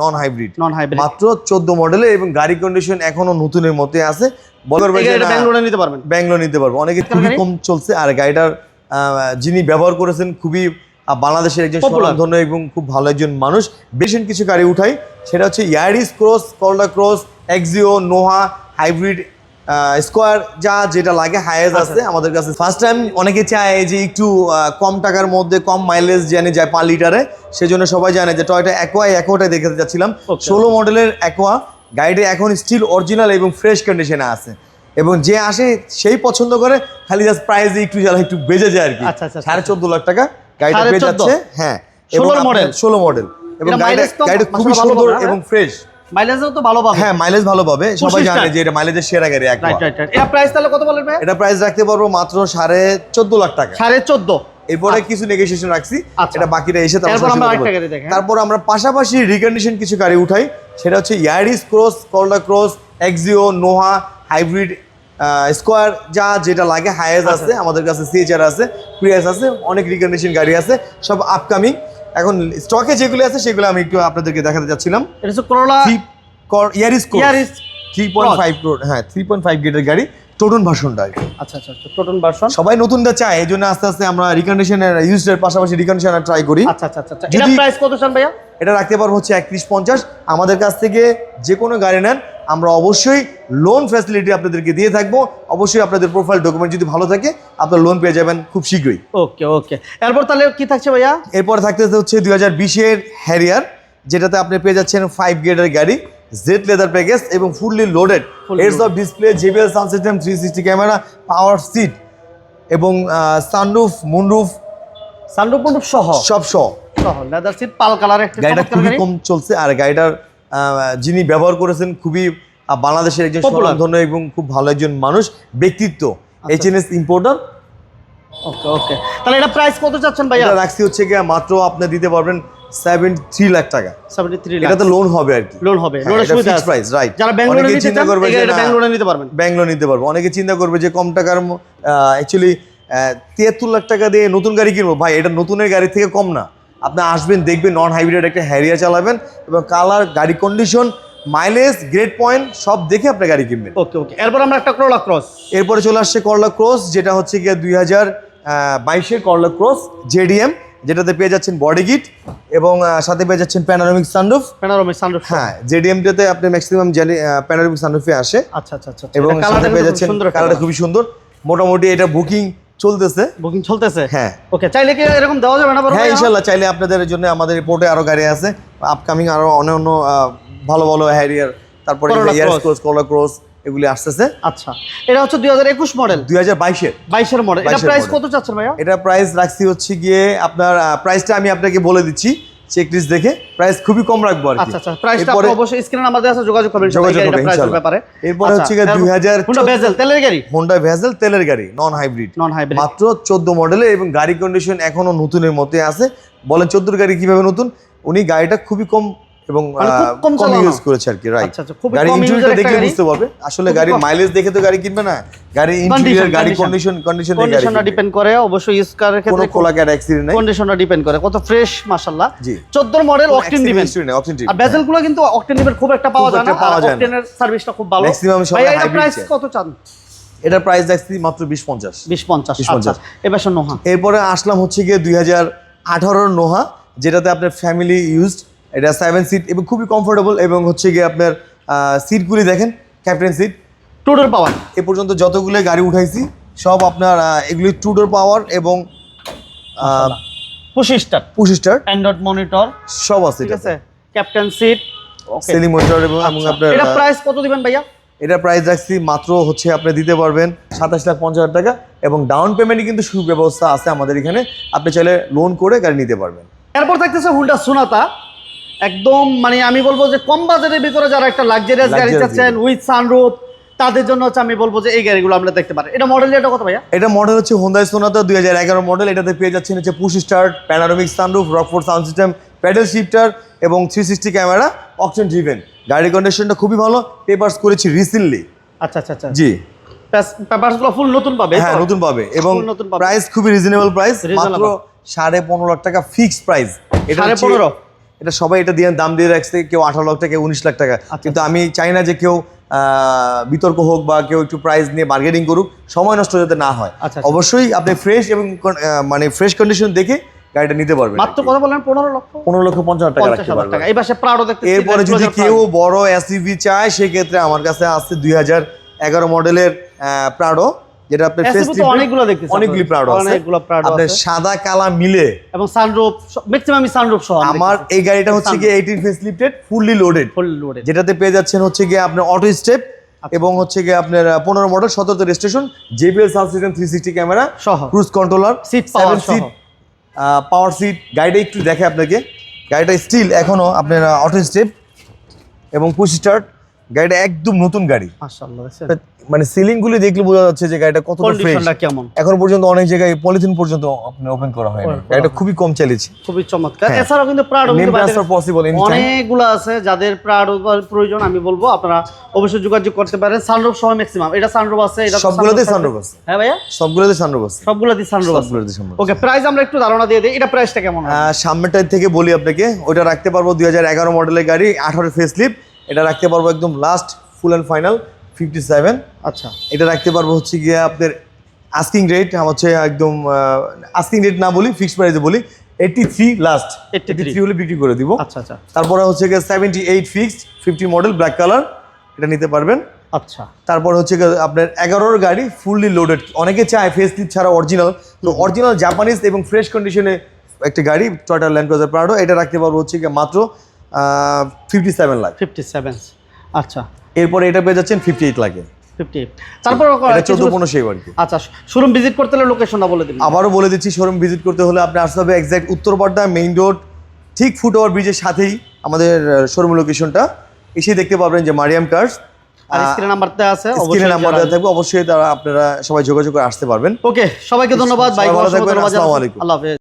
Non hybrid মাত্র 14 মডেলে এবং গাড়ি কন্ডিশন এখনো নতুনের মতোই আছে। ব্যাঙ্গালোরে নিতে পারবেন, ব্যাঙ্গালোর নিতে পারবো। অনেকে খুবই কম চলছে আর গাড়িটার যিনি ব্যবহার করেছেন খুবই বাংলাদেশের একজন স্বনামধন্য এবং খুব ভালো একজন মানুষ। বেশ কিছু গাড়ি উঠাই, সেটা হচ্ছে ইয়ারিস ক্রস, করলা cross, Axio, Noha, hybrid, square, যা যেটা লাগে হাইয়েজ আছে আমাদের কাছে। ফার্স্ট টাইম অনেকে চায় যে একটু কম টাকার মধ্যে কম মাইলেজ জানে যায় 5 লিটারে, সেজন্য সবাই জানে যে টয়োটা অ্যাকোয়াটাই দেখতে যাচ্ছিলাম। 16 মডেলের অ্যাকোয়া গাড়িটা এখন স্টিল অরিজিনাল এবং ফ্রেশ কন্ডিশনে আছে এবং যে আসে সেই পছন্দ করে, খালি জাস্ট প্রাইস একটু একটু বেজে যায় আর কি। 14.5 লাখ টাকা গাড়িটা পেয়ে যাচ্ছে। হ্যাঁ, 16 মডেল এবং গাড়িটা খুবই সুন্দর এবং ফ্রেশ। মাইলেজও তো ভালো পাবে। হ্যাঁ, মাইলেজ ভালো পাবে, সবাই জানে যে এটা মাইলেজের সেরা গাড়ি একদম। এটা প্রাইস তাহলে কত বলেন ভাই? এটা প্রাইস রাখতে পারবো মাত্র 14.5 লাখ টাকা। 14.5। এরপরে কিছু নেগোশিয়েশন রাখছি, এটা বাকিটা এসে তারপর আমরা পাশাপাশি রিকন্ডিশন কিছু গাড়ি উঠাই, সেটা হচ্ছে ইয়ারিস ক্রস, করলা cross, Axio, Noha, hybrid, square, যা যেটা লাগে হাইয়েজ আছে আমাদের কাছে, সিএচআর আছে, প্রিয়াস আছে, অনেক রিকন্ডিশন গাড়ি আছে, সব আপকামিং। এখন স্টকে যেগুলো আছে সেগুলো আমি একটু আপনাদেরকে দেখাতে যাচ্ছিলাম। এটা হচ্ছে করলা ইয়ারিস 3.5 প্রো, হ্যাঁ 3.5 গেটের গাড়ি, টোটন ভার্সনটা। আচ্ছা, টোটন ভার্সন সবাই নতুনটা চায়, এই জন্য আস্তে আস্তে আমরা রিকন্ডিশনের ইউজডের পাশাপাশি রিকন্ডিশনার ট্রাই করি। আচ্ছা। এটা প্রাইস কত চান ভাইয়া? এটা রাখতে পারবো হচ্ছে 31-50। আমাদের কাছ থেকে যে কোনো গাড়ি নেন আমরা অবশ্যই লোন ফ্যাসিলিটি আপনাদেরকে দিয়ে থাকবো। অবশ্যই আপনাদের প্রোফাইল ডকুমেন্ট যদি ভালো থাকে আপনার লোন পেয়ে যাবেন খুব শীঘ্রই। ওকে। এরপর তাহলে কি থাকছে ভাইয়া? এরপর থাকতে হচ্ছে 2020-এর হ্যারিয়ার, যেটাতে আপনি পেয়ে যাচ্ছেন 5 গেটের গাড়ি, জেড লেদার প্যাকেজ এবং fully loaded, heads of display, JBL sound system, 360 camera, power seat এবং সানরুফ, মুনরুফ সহ লেদার সিট, পাল কালার। একটা গাড়িটা খুবই কম চলছে আর গাড়িটার যিনি ব্যবহার করেছেন খুবই বাংলাদেশের একজন স্বনামধন্য এবং খুব ভালো একজন মানুষ, ব্যক্তিত্ব, HNS ইম্পোর্টার। ওকে। তাহলে এটা প্রাইস কত চাচ্ছেন ভাইয়া? এটা রাখছি হচ্ছে কি মাত্র আপনি দিতে পারবেন 73 লাখ টাকা। 73 লাখ। এটা তো লোন হবে আর কি। লোন হবে, লোনের সুবিধা আছে। Price right. যারা ব্যাঙ্গালোরে নিতে চান এটা ব্যাঙ্গালোরে নিতে পারবেন। ব্যাঙ্গালোর নিতে পারবো। অনেকে চিন্তা করবে যে কম টাকার অ্যাকচুয়ালি 73 লাখ টাকা দিয়ে নতুন গাড়ি কিনবো। ভাই, এটা নতুনের গাড়ি থেকে কম না। আপনি আসবেন, দেখবেন নন হাইব্রিড একটা হ্যারিয়ার চালাবেন এবং কালার, গাড়ি কন্ডিশন, মাইলেজ, গ্রেড পয়েন্ট সব দেখে আপনি গাড়ি কিনবেন। ওকে। এরপর আমরা একটা করলা ক্রস, এরপরে চলে আসছে করলা ক্রস, যেটা হচ্ছে গিয়ে 2022-এর করলা ক্রস JDM, যেটাতে পেয়ে যাচ্ছেন বডি কিট এবং সাথে পেয়ে যাচ্ছেন প্যানোরামিক সানরুফ। হ্যাঁ, JDM-টাতে আপনি ম্যাক্সিমাম প্যানোরামিক সানরুফে আসে। আচ্ছা। এবং সাথে পেয়ে যাচ্ছেন কালারটা খুবই সুন্দর। মোটামুটি এটা বুকিং চলতেছে। হ্যাঁ। ওকে, চাইলে কি এরকম দেওয়া যাবে না? হ্যাঁ, ইনশাআল্লাহ চাইলে আপনাদের জন্য আমাদের রিপোর্টে আরো গাড়ি আছে আপকামিং, আরো অন্য ভালো হ্যারিয়ার, তারপরে ইয়ারিস ক্রস, করলা ক্রস এগুলি আসতেছে। আচ্ছা, এটা হচ্ছে 2021 মডেল, 2022-এর মডেল। এটা প্রাইস কত চাচ্ছেন ভাইয়া? এটা প্রাইস রাখছি হচ্ছে গিয়ে আপনার প্রাইসটা আমি আপনাকে বলে দিচ্ছি চেকলিস্ট দেখে, প্রাইস খুবই কম রাখবো আর কি। আচ্ছা, প্রাইসটা আপনি অবশ্যই স্ক্রিনে নাম্বার দেওয়া আছে, যোগাযোগ করবেন প্রাইসের ব্যাপারে। এরপর হচ্ছে গিয়ে 2000 হোন্ডা ভেজেল তেলের গাড়ি, হোন্ডা ভেজেল তেলের গাড়ি, নন হাইব্রিড মাত্র 14 মডেলে এবং গাড়ি কন্ডিশন এখনো নতুনের মতোই আছে। বলেন 14 গাড়ি কিভাবে নতুন? উনি গাড়িটা খুবই কম এবং কম ইউজ করেছে আর কি। রাইট, গাড়ি ইন্টেরিয়রটা দেখলে বুঝতে পারবে। আসলে গাড়ির মাইলেজ দেখে তো গাড়ি কিনবে না, গাড়ি ইন্টেরিয়র, গাড়ি কন্ডিশনটা ডিপেন্ড করে। অবশ্যই ইউজকারের ক্ষেত্রে কোনো কোলা ক্যাট অ্যাক্সিডেন্ট নাই, কন্ডিশনটা ডিপেন্ড করে। কত ফ্রেশ মাশাআল্লাহ। 14 মডেল, অকটেন দিবেন। আর বেজেলগুলো কিন্তু অকটেন দিবেন খুব একটা পাওয়া যায় না, অকটেনের সার্ভিসটা খুব ভালো। ম্যাক্সিমাম সবাই হাইব্রিড। এটা প্রাইস কত চান? এটা প্রাইস দেখছি মাত্র 20-50। আচ্ছা, এবার নোহা। এরপরে আসলাম হচ্ছে গিয়ে 2018-র নোহা, যেটাতে আপনার ফ্যামিলি ইউজড। এটা 7 সিট এবং খুবই কমফোর্টেবল এবং হচ্ছে গিয়ে আপনার সিটগুলি দেখেন, ক্যাপ্টেন সিট, টু ডোর পাওয়ার। এ পর্যন্ত যতগুলো গাড়ি উঠাইছি সব আপনার এগুলি টু ডোর পাওয়ার এবং পুশ স্টার্ট, অ্যান্ড্রয়েড মনিটর সব আছে। ঠিক আছে, ক্যাপ্টেন সিট, সেলিং মনিটর এবং আপনার। এটা প্রাইস কত দিবেন ভাইয়া? এটা প্রাইস রাখছি মাত্র হচ্ছে আপনি দিতে পারবেন 27,50,000 টাকা এবং ডাউন পেমেন্টে কিন্তু সুব্যবস্থা আছে আমাদের এখানে, আপনি চাইলে লোন করে গাড়ি নিতে পারবেন। এরপর থাকতেছে হুন্ডা সোনাতা, একদম মানে আমি বলবো যে কম বাজেটের ভিতরে যারা একটা লাক্সারিয়াস গাড়ি চাচ্ছেন উইথ সানরুফ, তাদের জন্য হচ্ছে আমি বলবো যে এই গাড়িগুলো আমরা দেখতে পারি। এটা মডেল এটা কত ভাইয়া? এটা মডেল হচ্ছে হোন্ডা সোনাতা 2011 মডেল। এটাতে পেয়ে যাচ্ছেন হচ্ছে push start, panoramic sunroof, Rockford sound system, paddle shifter এবং 360 ক্যামেরা, অকটেন ড্রিভেন। গাড়ি কন্ডিশনটা খুবই ভালো, পেপারস করেছি রিসেন্টলি। আচ্ছা, জি, পেপারসগুলো ফুল নতুন পাবে। হ্যাঁ, নতুন পাবে এবং প্রাইস খুবই রিজনেবল প্রাইস, মাত্র 15.5 লাখ টাকা ফিক্সড প্রাইস। এটা 15.5 এটা সবাই এটা দিয়ে দাম দিয়ে রাখছে, কেউ 18 লাখ টাকা, 19 লাখ টাকা। কিন্তু আমি চাই না যে কেউ বিতর্ক হোক বা কেউ একটু প্রাইস নিয়ে বার্গেনিং করুক, সময় নষ্ট যাতে না হয়। অবশ্যই আপনি ফ্রেশ এবং মানে ফ্রেশ কন্ডিশন দেখে গাড়িটা নিতে পারবেন। মাত্র কত বললেন? 15,50,000 টাকা রাখতে পারবেন। এই পাশে প্রাডো দেখতে। এরপরে যদি কেউ বড় এসইভি চায় সেক্ষেত্রে আমার কাছে আছে 2011 মডেলের প্রাডো, যেটা আপনার অনেকগুলি প্রাডো আছে, আপনার সাদা কালা মিলে এবং সানরুফ, ম্যাক্সিমামই সানরুফ সহ। আমার এই গাড়িটা হচ্ছে কি 18 ফেস লিফটেড, ফুললি লোডেড, যেটাতে পেয়ে যাচ্ছেন হচ্ছে কি আপনার অটো স্টেপ এবং হচ্ছে কি আপনার 15 model 17 registration, JBL sound system 360 camera সহ, ক্রুজ কন্ট্রোলার, সিট পাওয়ার সহ, পাওয়ার সিট। গাড়িটা একটু দেখে আপনাকে, গাড়িটা স্টিল এখনো আপনার অটো স্টেপ এবং পুশ স্টার্ট। গাড়িটা একদম নতুন গাড়ি মাশাআল্লাহ। মানে সিলিং গুলি দেখলে বোঝা যাচ্ছে যে গাড়িটা কতটা ফ্রেশ। এখন পর্যন্ত অনেক জায়গায় পলিথিন পর্যন্ত আপনি ওপেন করা হয়নি, গাড়িটা খুবই কম চালিয়েছে, খুবই চমৎকার। এছাড়াও কিন্তু প্রাডো অনেকগুলো আছে, যাদের প্রাডো প্রয়োজন আমি বলবো আপনারা অবশ্যই যোগাযোগ করতে পারেন। সানরুফ সহ ম্যাক্সিমাম, এটা সানরুফ আছে, এটা সবগুলোতে সানরুফ আছে। হ্যাঁ ভাইয়া, সবগুলোতে সানরুফ আছে, সবগুলোতে সানরুফ আছে। ওকে, প্রাইস আমরা একটু ধারণা দিয়ে দেই, এটা প্রাইসটা কেমন হয়? সামনেটার থেকে বলি আপনাকে, ওটা রাখতে পারবো 2011 মডেলের গাড়ি, 18 ফেস লিফট, এটা রাখতে পারবো একদম লাস্ট ফুল এন্ড ফাইনাল 57। আচ্ছা, এটা রাখতে পারবো হচ্ছে গিয়ে আপনার আস্কিং রেট হচ্ছে একদম আস্কিং রেট না বলি, ফিক্সড প্রাইসে বলি 83 লাস্ট, 83 হলে বিক্রি করে দিব। আচ্ছা আচ্ছা। তারপরে হচ্ছে গিয়ে 78 ফিক্সড, 50 মডেল ব্ল্যাক কালার, এটা নিতে পারবেন। আচ্ছা, তারপর হচ্ছে আপনার 11 গাড়ি ফুললি লোডেড, অনেকে চায় ফেস লিফট ছাড়া অরিজিনাল, তো অরিজিনাল জাপানিজ এবং ফ্রেশ কন্ডিশনে একটা গাড়ি টয়োটা ল্যান্ড ক্রুজার প্রাডো, এটা রাখতে পারবো হচ্ছে গিয়ে মাত্র 57 লাখ। 57। আচ্ছা, এরপরে এটা পেয়ে যাচ্ছেন 58 লাখে। 58। তারপর 14-15 সেই আর কি। আচ্ছা, শোরুম ভিজিট করতে হলে লোকেশনটা বলে দিন। আবারও বলে দিচ্ছি, শোরুম ভিজিট করতে হলে আপনি আসতে হবে এক্স্যাক্ট উত্তরপাড্ডা মেইন রোড, ঠিক ফুটওভার ব্রিজের সাথেই আমাদের শোরুম লোকেশনটা। এসে দেখতে পাবেন যে মারিয়াম কার্স, আর স্ক্রিনে নাম্বার দেওয়া আছে, স্ক্রিনে নাম্বার দেওয়া থাকবে, অবশ্যই তারা আপনারা সবাই যোগাযোগ করে আসতে পারবেন। ওকে, সবাইকে ধন্যবাদ ভাই, ভালো থাকবেন, আসসালামু আলাইকুম। আল্লাহ হাফেজ।